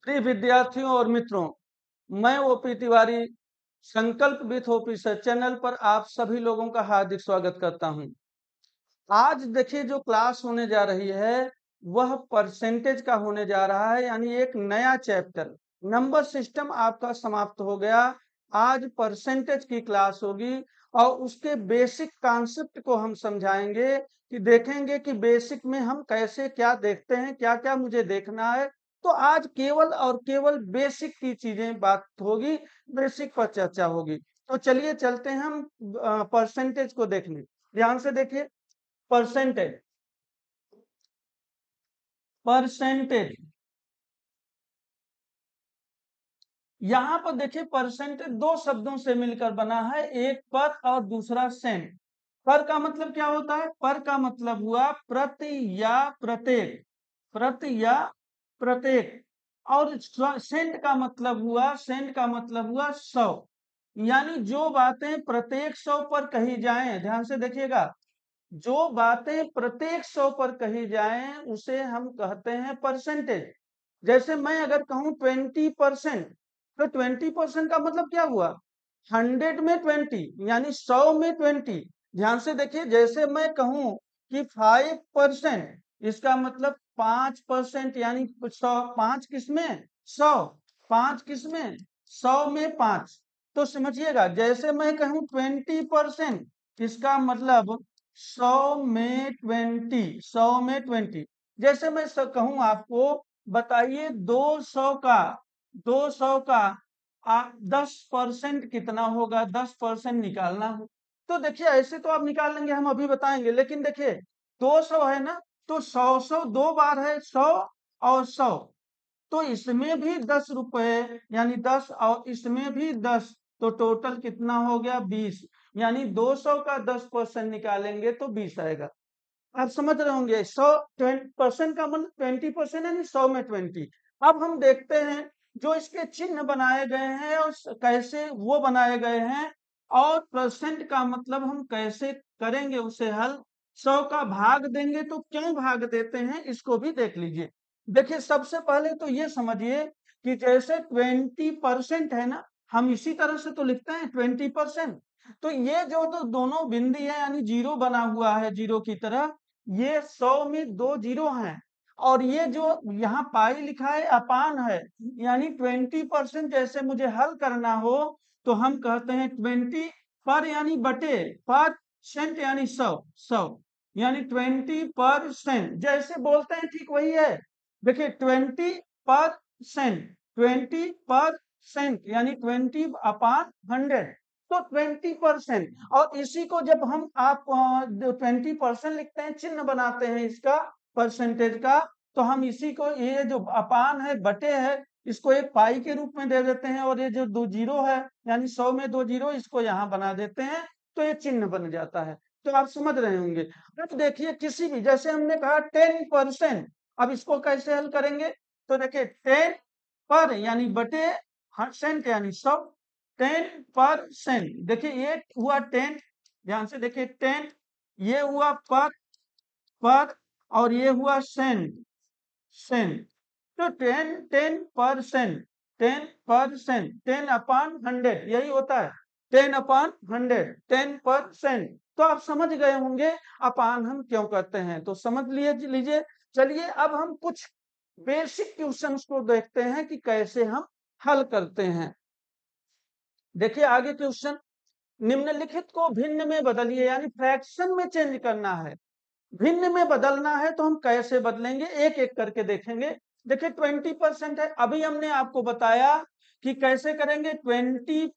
प्रिय विद्यार्थियों और मित्रों, मैं ओपी तिवारी संकल्प विथ ओपी सर चैनल पर आप सभी लोगों का हार्दिक स्वागत करता हूं। आज देखिए जो क्लास होने जा रही है वह परसेंटेज का होने जा रहा है, यानी एक नया चैप्टर नंबर सिस्टम आपका समाप्त हो गया। आज परसेंटेज की क्लास होगी और उसके बेसिक कॉन्सेप्ट को हम समझाएंगे कि देखेंगे कि बेसिक में हम कैसे क्या देखते हैं, क्या क्या मुझे देखना है। तो आज केवल और केवल बेसिक की चीजें बात होगी, बेसिक पर चर्चा होगी। तो चलिए चलते हैं हम परसेंटेज को देखने। ध्यान से देखिए, परसेंटेज परसेंटेज यहां पर देखिए परसेंटेज दो शब्दों से मिलकर बना है, एक पर और दूसरा सेंट। पर का मतलब क्या होता है? पर का मतलब हुआ प्रति या प्रत्येक, प्रति या प्रत्येक। और सेंट का मतलब हुआ, सेंट का मतलब हुआ 100, यानी जो बातें प्रत्येक 100 पर कही जाएं। ध्यान से देखिएगा, जो बातें प्रत्येक 100 पर कही जाएं उसे हम कहते हैं परसेंटेज। जैसे मैं अगर कहूं 20%, तो 20% का मतलब क्या हुआ? 100 में 20, यानी 100 में 20। ध्यान से देखिए, जैसे मैं कहूं कि 5%, इसका मतलब 5%, यानी 100, 5 किसमें? 100, 5 किसमें? 100 में 5। तो समझिएगा, जैसे मैं कहूं 20%, इसका मतलब 100 में 20, 100 में 20। जैसे मैं कहूं आपको, बताइए 200 का, 200 का 10% कितना होगा? 10% निकालना हो तो देखिए ऐसे तो आप निकाल लेंगे, हम अभी बताएंगे। लेकिन देखिए 200 है ना, तो 100 दो बार है, 100 और 100, तो इसमें भी 10 रुपए, यानी 10, और इसमें भी 10, तो टोटल कितना हो गया? 20। यानी 200 का 10% निकालेंगे तो 20 आएगा। आप समझ रहे होंगे, 100% का मतलब 20%, यानी 100 में 20। अब हम देखते हैं जो इसके चिन्ह बनाए गए हैं और कैसे वो बनाए गए हैं, और परसेंट का मतलब हम कैसे करेंगे उसे हल। 100 का भाग देंगे तो क्यों भाग देते हैं, इसको भी देख लीजिए। देखिए सबसे पहले तो ये समझिए कि जैसे 20% है ना, हम इसी तरह से तो लिखते हैं 20%। तो ये जो तो दोनों बिंदी है, यानी जीरो बना हुआ है, जीरो की तरह, ये 100 में 2 जीरो हैं। और ये जो यहाँ पाई लिखा है अपान है, यानी 20%। जैसे मुझे हल करना हो तो हम कहते हैं 20 पर, यानी बटे, परसेंट यानी 100, 100 यानी 20%। जैसे बोलते हैं ठीक वही है। देखिए 20%, 20% यानी 20 अपान 100, तो 20%। और इसी को जब हम आप 20% लिखते हैं, चिन्ह बनाते हैं इसका, परसेंटेज का, तो हम इसी को, ये जो अपान है बटे है, इसको एक पाई के रूप में दे देते हैं, और ये जो 2 जीरो है, यानी 100 में 2 जीरो, इसको यहाँ बना देते हैं, तो ये चिन्ह बन जाता है। तो आप समझ रहे होंगे। अब देखिए किसी भी, जैसे हमने कहा 10%, अब इसको कैसे हल करेंगे? तो देखिए 10 पर यानी बटे, सेंट यानी 100, 10%। देखिए ये हुआ 10, ध्यान से देखिए 10, ये हुआ पर, और ये हुआ सेंट, सेंट। तो 10%, 10%, 10/100 यही होता है, 10/100, 10%। तो आप समझ गए होंगे अपान हम क्यों करते हैं, तो समझ लीजिए। चलिए अब हम कुछ बेसिक क्वेश्चंस को देखते हैं कि कैसे हम हल करते हैं। देखिए आगे क्वेश्चन, निम्नलिखित को भिन्न में बदलिए, यानी फ्रैक्शन में चेंज करना है। भिन्न में बदलना है तो हम कैसे बदलेंगे, एक एक करके देखेंगे। देखिए 20% है, अभी हमने आपको बताया कि कैसे करेंगे। 20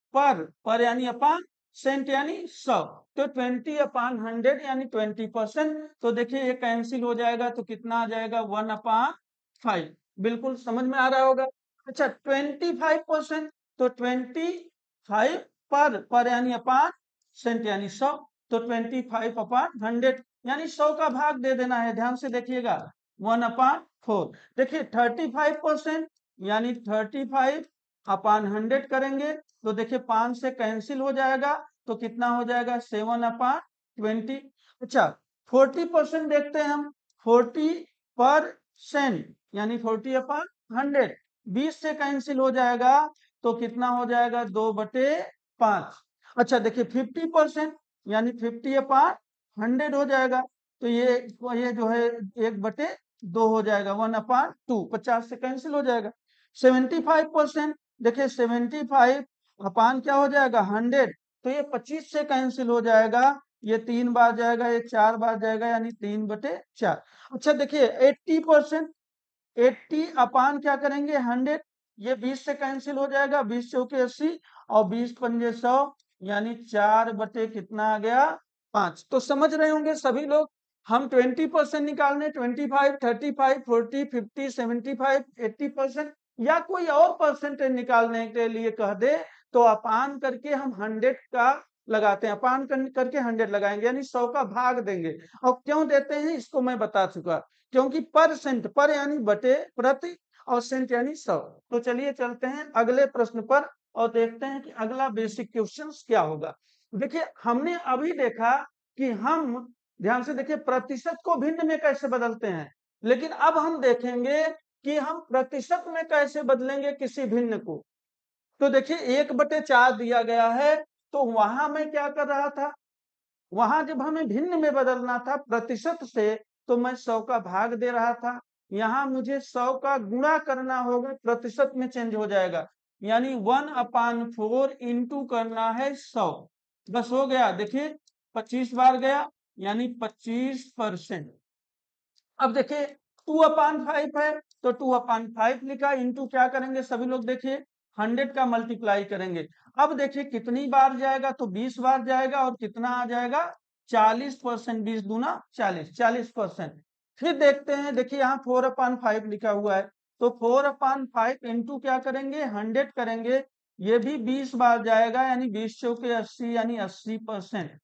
पर यानी अपान, सेंट यानी 100, तो 20/100 यानी 20%। तो देखिए ये कैंसिल हो जाएगा, तो कितना आ जाएगा? 1/5। बिल्कुल समझ में आ रहा होगा। अच्छा 25%, तो 25 पर यानी अपान, सेंट यानी 100, तो 25/100 यानी 100 का भाग दे देना है। ध्यान से देखिएगा, 1/4। देखिए 35% यानी 35/100 करेंगे, तो देखिए 5 से कैंसिल हो जाएगा, तो कितना हो जाएगा? 7/20। अच्छा 40% देखते हैं हम, 40% यानी 40/100, 20 से कैंसिल हो जाएगा तो कितना हो जाएगा 2/5। अच्छा देखिए 50% यानी 50/100 हो जाएगा, तो ये जो है 1/2 हो जाएगा, 1/2, 50 से कैंसिल हो जाएगा। 75% देखिए 75 अपान क्या हो जाएगा 100, तो ये 25 से कैंसिल हो जाएगा, ये 3 बार जाएगा, ये 4 बार जाएगा, यानी 3/4। अच्छा देखिए 80%, 80 अपान क्या करेंगे 100, ये 20 से कैंसिल हो जाएगा, 20 चौके 80 और 20 पंजे 100, यानी 4 बटे कितना आ गया 5। तो समझ रहे होंगे सभी लोग, हम 20% निकालने, 25, 35, 40, 50, 75, 80% या कोई और परसेंटेज निकालने के लिए कह दे तो अपान करके हम 100 का लगाते हैं, अपान करके 100 लगाएंगे, यानी 100 का भाग देंगे। और क्यों देते हैं इसको मैं बता चुका, क्योंकि परसेंट, पर यानी बटे, प्रति, और सेंट यानी 100। तो चलिए चलते हैं अगले प्रश्न पर और देखते हैं कि अगला बेसिक क्वेश्चन क्या होगा। देखिए हमने अभी देखा कि हम, ध्यान से देखिए, प्रतिशत को भिन्न में कैसे बदलते हैं, लेकिन अब हम देखेंगे कि हम प्रतिशत में कैसे बदलेंगे किसी भिन्न को। तो देखिए 1/4 दिया गया है, तो वहां मैं क्या कर रहा था, वहां जब हमें भिन्न में बदलना था प्रतिशत से, तो मैं 100 का भाग दे रहा था। यहाँ मुझे 100 का गुणा करना होगा, प्रतिशत में चेंज हो जाएगा, यानी 1/4 इंटू करना है 100, बस हो गया। देखिए 25 बार गया, यानी 25%। अब देखिए 2/5 है, तो 2/5 लिखा, इंटू क्या करेंगे सभी लोग, देखिए 100 का मल्टीप्लाई करेंगे। अब देखिए कितनी बार जाएगा, तो 20 बार जाएगा, और कितना आ जाएगा 40%, 20 दूना 40, 40%। फिर देखते हैं, देखिए यहाँ 4/5 लिखा हुआ है, तो 4/5 इंटू क्या करेंगे 100 करेंगे, ये भी 20 बार जाएगा, यानी 20 चौके 80, यानी 80%।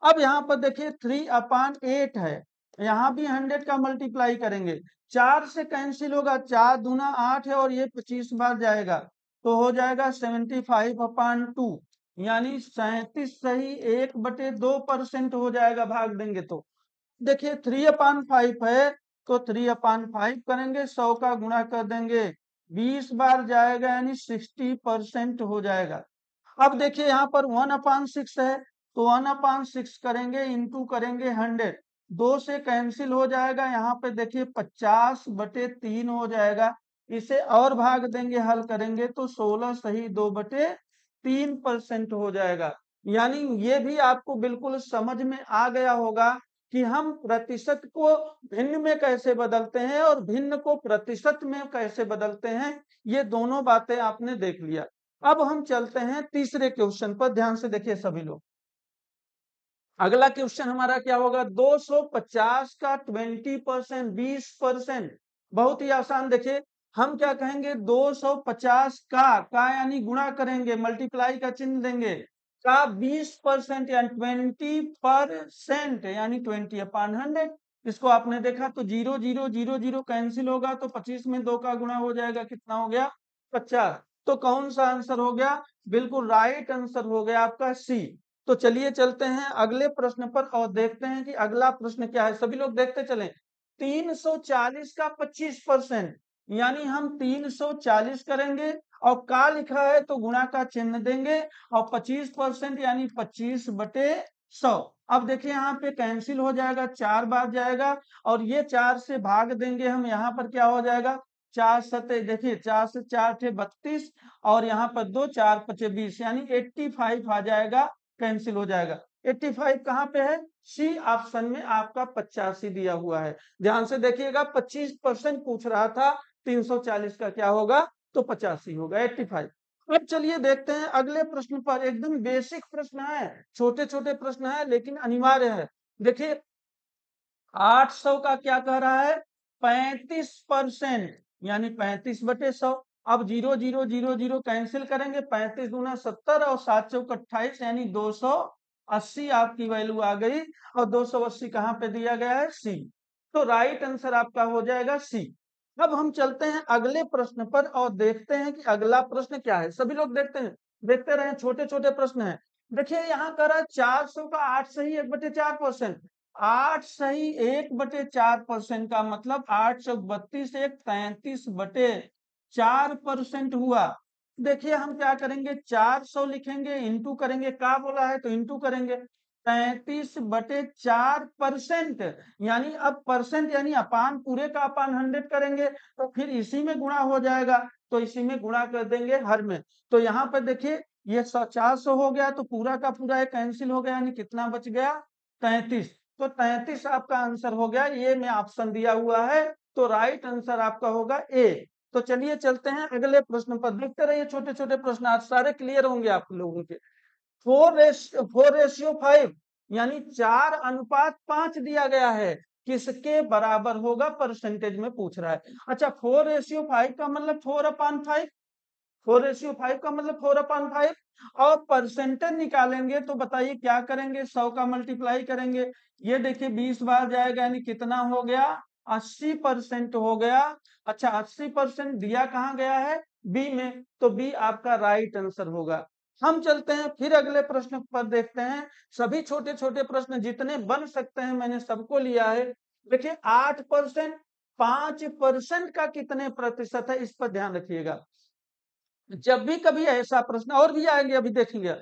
अब यहाँ पर देखिए 3/8 है, यहाँ भी 100 का मल्टीप्लाई करेंगे, 4 से कैंसिल होगा, 4 दूना 8 है, और ये 25 बार जाएगा, तो हो जाएगा 75/2, यानी 37 सही 1/2% हो जाएगा, भाग देंगे तो। देखिए 3/5 है, तो 3/5 करेंगे, 100 का गुणा कर देंगे, 20 बार जाएगा, यानी 60% हो जाएगा। अब देखिए यहाँ पर 1/6 है, तो 1/6 करेंगे, इंटू करेंगे 100, 2 से कैंसिल हो जाएगा, यहाँ पे देखिए 50/3 हो जाएगा, इसे और भाग देंगे, हल करेंगे तो 16 सही 2/3% हो जाएगा। यानी ये भी आपको बिल्कुल समझ में आ गया होगा कि हम प्रतिशत को भिन्न में कैसे बदलते हैं और भिन्न को प्रतिशत में कैसे बदलते हैं, ये दोनों बातें आपने देख लिया। अब हम चलते हैं तीसरे क्वेश्चन पर, ध्यान से देखिए सभी लोग। अगला क्वेश्चन हमारा क्या होगा, 250 का 20%, 20%। बहुत ही आसान, देखिए हम क्या कहेंगे, 250 का यानी गुणा करेंगे, मल्टीप्लाई का चिन्ह देंगे, का 20% यानी 20%, यानी 20/100। इसको आपने देखा तो 0 0 0 0 कैंसिल होगा, तो 25 में 2 का गुणा हो जाएगा, कितना हो गया 50। तो कौन सा आंसर हो गया, बिल्कुल राइट आंसर हो गया आपका सी। तो चलिए चलते हैं अगले प्रश्न पर और देखते हैं कि अगला प्रश्न क्या है, सभी लोग देखते चलें। 340 का 25%, यानी हम 340 करेंगे, और का लिखा है तो गुणा का चिन्ह देंगे, और 25% यानी 25/100। अब देखिए यहाँ पे कैंसिल हो जाएगा, 4 बार जाएगा, और ये 4 से भाग देंगे हम, यहाँ पर क्या हो जाएगा 4 सते, देखिए 4 से 4 थे 32, और यहाँ पर 2 4 5 20, यानी 85 आ जाएगा, कैंसिल हो जाएगा। 85 कहाँ पे है, सी ऑप्शन में आपका 85 दिया हुआ है। ध्यान से देखिएगा 25% पूछ रहा था, 340 का क्या होगा, तो 85 होगा, 85। अब चलिए देखते हैं अगले प्रश्न पर, एकदम बेसिक प्रश्न है, छोटे छोटे प्रश्न है लेकिन अनिवार्य है। देखिए 800 का क्या कह रहा है 35%, यानी 35/100। अब 0 0 0 0 कैंसिल करेंगे, 35 दूना 70 और 7 चौक 28, यानी 280 आपकी वैल्यू आ गई, और 280 कहाँ पे दिया गया है सी। तो राइट आंसर आपका हो जाएगा सी। अब हम चलते हैं अगले प्रश्न पर और देखते हैं कि अगला प्रश्न क्या है, सभी लोग देखते हैं, देखते रहे, छोटे छोटे प्रश्न है। देखिए यहाँ कर रहा है 400 का 8 सही 1/4%, 8 सही 1/4% का मतलब 8 चौक 32, एक 33/4 4% हुआ। देखिए हम क्या करेंगे, 400 लिखेंगे, इंटू करेंगे, क्या बोला है तो इंटू करेंगे, 33/4%। यानी अब परसेंट यानी अपान, पूरे का अपान 100 करेंगे तो फिर इसी में गुणा हो जाएगा, तो इसी में गुणा कर देंगे हर में। तो यहाँ पर देखिए ये 400 हो गया तो पूरा का पूरा ये कैंसिल हो गया, यानी कितना बच गया, 33। तो 33 आपका आंसर हो गया, ये में ऑप्शन दिया हुआ है, तो राइट आंसर आपका होगा ए। तो चलिए चलते हैं अगले प्रश्न पर, देखते रहिए छोटे छोटे प्रश्न, आज सारे क्लियर होंगे आप लोगों के। 4:5 यानी 4:5 दिया गया है, किसके बराबर होगा, परसेंटेज में पूछ रहा है। अच्छा 4:5 का मतलब 4/5, 4:5 का मतलब 4/5, और परसेंटेज निकालेंगे तो बताइए क्या करेंगे, 100 का मल्टीप्लाई करेंगे, ये देखिए 20 बार जाएगा, यानी कितना हो गया, 80% हो गया। अच्छा 80% दिया कहाँ गया है, बी में, तो बी आपका राइट आंसर होगा। हम चलते हैं फिर अगले प्रश्न पर, देखते हैं सभी छोटे छोटे प्रश्न जितने बन सकते हैं मैंने सबको लिया है। देखिए 8%, 5% का कितने प्रतिशत है, इस पर ध्यान रखिएगा। जब भी कभी ऐसा प्रश्न, और भी आएंगे अभी देखेंगे,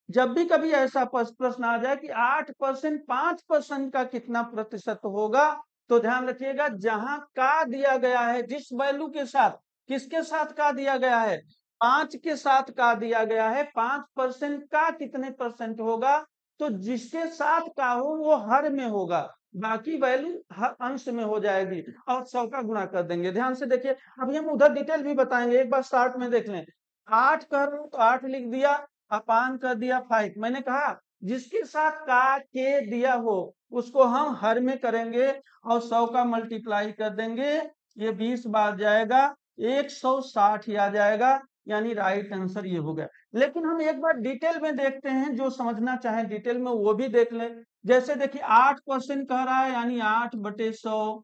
जब भी कभी ऐसा प्रश्न आ जाए कि 8%, 5% का कितना प्रतिशत होगा, तो ध्यान रखिएगा जहां का दिया गया है, जिस वैल्यू के साथ, किसके साथ का दिया गया है, 5 के साथ का दिया गया है, 5% का कितने परसेंट होगा, तो जिसके साथ का हो वो हर में होगा, बाकी वैल्यू हर अंश में हो जाएगी, और 100 का गुणा कर देंगे। ध्यान से देखिए, अभी हम उधर डिटेल भी बताएंगे, एक बार स्टार्ट में देख लें। 8 कर रहा हूं तो 8 लिख दिया, अपान कर दिया 5। मैंने कहा जिसके साथ का के दिया हो उसको हम हर में करेंगे और 100 का मल्टीप्लाई कर देंगे, ये 20 बार जाएगा, 160 ही आ जाएगा, यानी राइट आंसर ये हो गया। लेकिन हम एक बार डिटेल में देखते हैं, जो समझना चाहे डिटेल में वो भी देख ले। जैसे देखिए 8% कह रहा है, यानी 8/100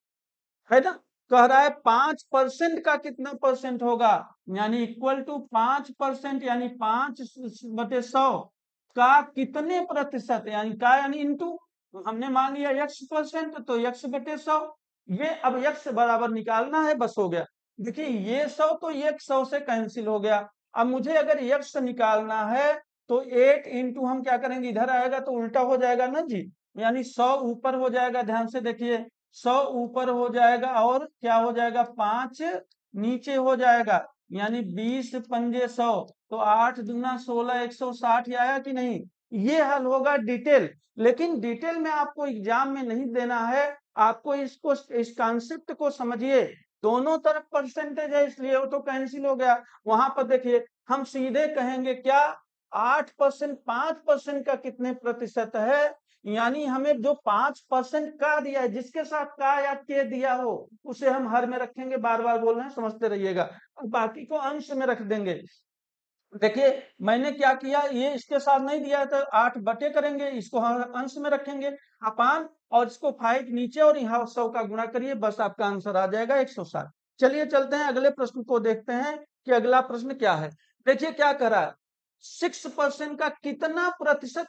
है ना, कह रहा है 5% का कितना परसेंट होगा, यानी इक्वल टू 5%, यानी 5/100 का कितने प्रतिशत, यानी का यानी इंटू, तो हमने मान लिया x%, तो x/100, ये अब x बराबर निकालना है, बस हो गया। देखिए ये 100 तो ये 100 से कैंसिल हो गया। अब मुझे अगर x निकालना है तो 8 इंटू, हम क्या करेंगे, इधर आएगा तो उल्टा हो जाएगा ना जी, यानी 100 ऊपर हो जाएगा, ध्यान से देखिए 100 ऊपर हो जाएगा और क्या हो जाएगा, 5 नीचे हो जाएगा, यानी 20×5 = 100, तो 8×2 = 16, 160 ही आया कि नहीं। ये हल होगा डिटेल, लेकिन डिटेल में आपको एग्जाम में नहीं देना है, आपको इसको, इस कॉन्सेप्ट को समझिए। दोनों तरफ परसेंटेज है इसलिए वो तो कैंसिल हो गया। वहां पर देखिए हम सीधे कहेंगे क्या, 8%, 5% का कितने प्रतिशत है, यानी हमें जो 5% का दिया है, जिसके साथ का या के दिया हो उसे हम हर में रखेंगे, बार बार बोल रहे हैं समझते रहिएगा, और बाकी को अंश में रख देंगे। देखिए मैंने क्या किया, ये इसके साथ नहीं दिया है तो 8 बटे करेंगे, इसको हम अंश में रखेंगे अपान, और इसको 5 नीचे और यहाँ 100 का गुणा करिए, बस आपका आंसर आ जाएगा 160। चलिए चलते हैं अगले प्रश्न को, देखते हैं कि अगला प्रश्न क्या है। देखिए क्या कर रहा है, 6% का कितना प्रतिशत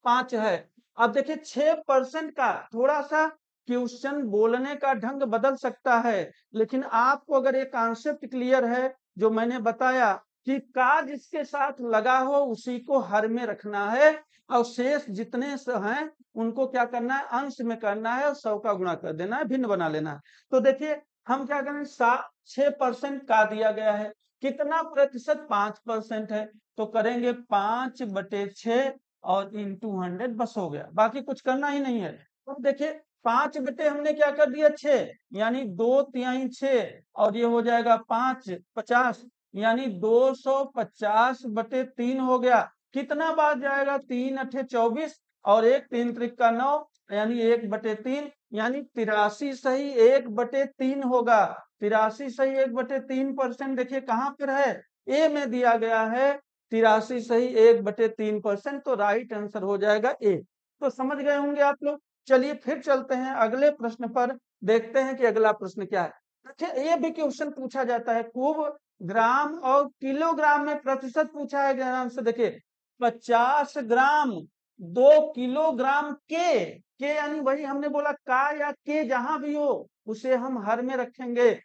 5 है। अब देखिए 6% का, थोड़ा सा क्वेश्चन बोलने का ढंग बदल सकता है, लेकिन आपको अगर ये कॉन्सेप्ट क्लियर है जो मैंने बताया कि का जिसके साथ लगा हो उसी को हर में रखना है, और शेष जितने हैं उनको क्या करना है, अंश में करना है और 100 का गुणा कर देना है, भिन्न बना लेना है। तो देखिए हम क्या करें, 6% का दिया गया है, कितना प्रतिशत, 5% है, तो करेंगे 5/6 और इंटू 100, बस हो गया, बाकी कुछ करना ही नहीं है। अब देखिए 5 बटे हमने क्या कर दिया 6, यानी 2/3 6, और ये हो जाएगा 5 50, यानी 250/3 हो गया। कितना बार जाएगा, 3×8 = 24, और 1 3 त्रिक का 9, यानी 1/3, यानी 83 सही 1/3 होगा। 83 सही 1/3%, देखिए कहाँ पर है, ए में दिया गया है, 83 सही 1/3%, तो राइट आंसर हो जाएगा ए। तो समझ गए होंगे आप लोग। चलिए फिर चलते हैं अगले प्रश्न पर, देखते हैं कि अगला प्रश्न क्या है। अच्छा ये भी क्वेश्चन पूछा जाता है खूब, ग्राम और किलोग्राम में प्रतिशत पूछा है ध्यान से देखिए, 50 ग्राम 2 किलोग्राम के यानी वही हमने बोला का या के, जहां भी हो उसे हम हर में रखेंगे,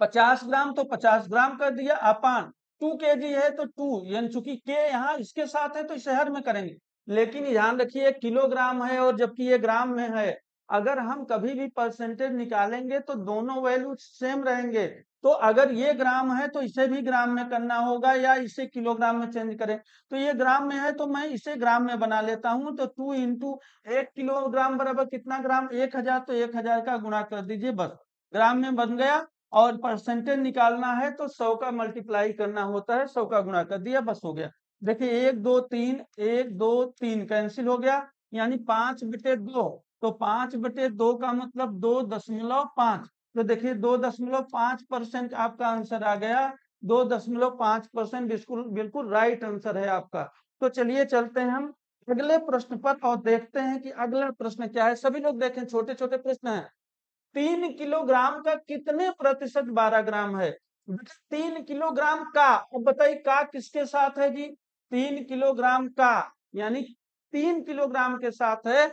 50 ग्राम तो 50 ग्राम कर दिया अपान 2 kg है तो 2 यानी चूंकि के यहाँ इसके साथ है तो इसे हर में करेंगे। लेकिन ध्यान रखिए किलोग्राम है और जबकि ये ग्राम में है, अगर हम कभी भी परसेंटेज निकालेंगे तो दोनों वैल्यू सेम रहेंगे। तो अगर ये ग्राम है तो इसे भी ग्राम में करना होगा या इसे किलोग्राम में चेंज करें। तो ये ग्राम में है तो मैं इसे ग्राम में बना लेता हूं। तो 2 इंटू 1 किलोग्राम बराबर कितना ग्राम, 1000। तो 1000 का गुणा कर दीजिए, बस ग्राम में बन गया। और परसेंटेज निकालना है तो 100 का मल्टीप्लाई करना होता है, 100 का गुणा कर दिया, बस हो गया। देखिए 1 2 3 कैंसिल हो गया, यानी 5/2। तो 5/2 का मतलब 2.5। तो देखिए 2.5% आपका आंसर आ गया। 2.5% बिल्कुल बिल्कुल राइट आंसर है आपका। तो चलिए चलते हैं हम अगले प्रश्न पर और देखते हैं कि अगला प्रश्न क्या है। सभी लोग देखें, छोटे छोटे प्रश्न हैं। 3 किलोग्राम का कितने प्रतिशत 12 ग्राम है? 3 किलोग्राम का, अब बताइए का किसके साथ है जी? 3 किलोग्राम का यानी 3 किलोग्राम के साथ है।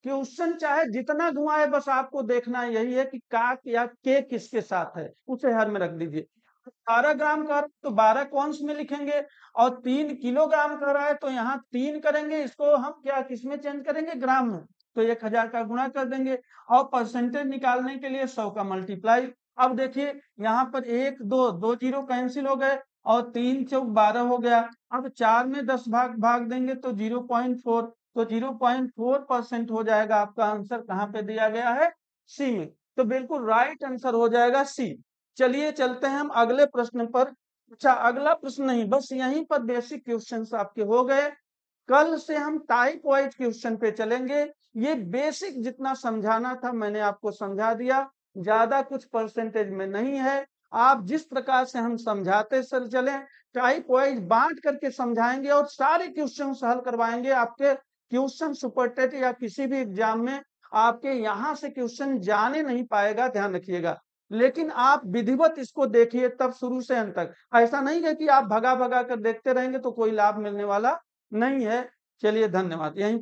क्वेश्चन चाहे जितना घुमाए, बस आपको देखना यही है कि का या के किसके साथ है, उसे हर में रख दीजिए। 12 ग्राम का तो 12 कौंस में लिखेंगे, और 3 किलोग्राम कह रहा है तो यहाँ 3 करेंगे, इसको हम क्या किस में चेंज करेंगे, ग्राम में। तो 1000 का गुणा कर देंगे और परसेंटेज निकालने के लिए 100 का मल्टीप्लाई। अब देखिए यहाँ पर 1 2 जीरो कैंसिल हो गए और 3 चौक 12 हो गया। अब 4 में 10 भाग देंगे तो 0.4। तो 0.4% हो जाएगा आपका आंसर। कहाँ पे दिया गया है? सी में। तो बिल्कुल राइट आंसर हो जाएगा सी। चलिए चलते हैं हम अगले प्रश्न पर। अच्छा अगला प्रश्न नहीं, बस यहीं पर बेसिक क्वेश्चंस आपके हो गए। कल से हम टाइप वाइज क्वेश्चन पे चलेंगे। ये बेसिक जितना समझाना था मैंने आपको समझा दिया, ज्यादा कुछ परसेंटेज में नहीं है। आप जिस प्रकार से हम समझाते सर चले, टाइप वाइज बांट करके समझाएंगे और सारे क्वेश्चन हल करवाएंगे। आपके क्वेश्चन सुपर टेट या किसी भी एग्जाम में आपके यहाँ से क्वेश्चन जाने नहीं पाएगा, ध्यान रखिएगा। लेकिन आप विधिवत इसको देखिए तब शुरू से अंत तक। ऐसा नहीं है कि आप भगा भगा कर देखते रहेंगे तो कोई लाभ मिलने वाला नहीं है। चलिए धन्यवाद। यहीं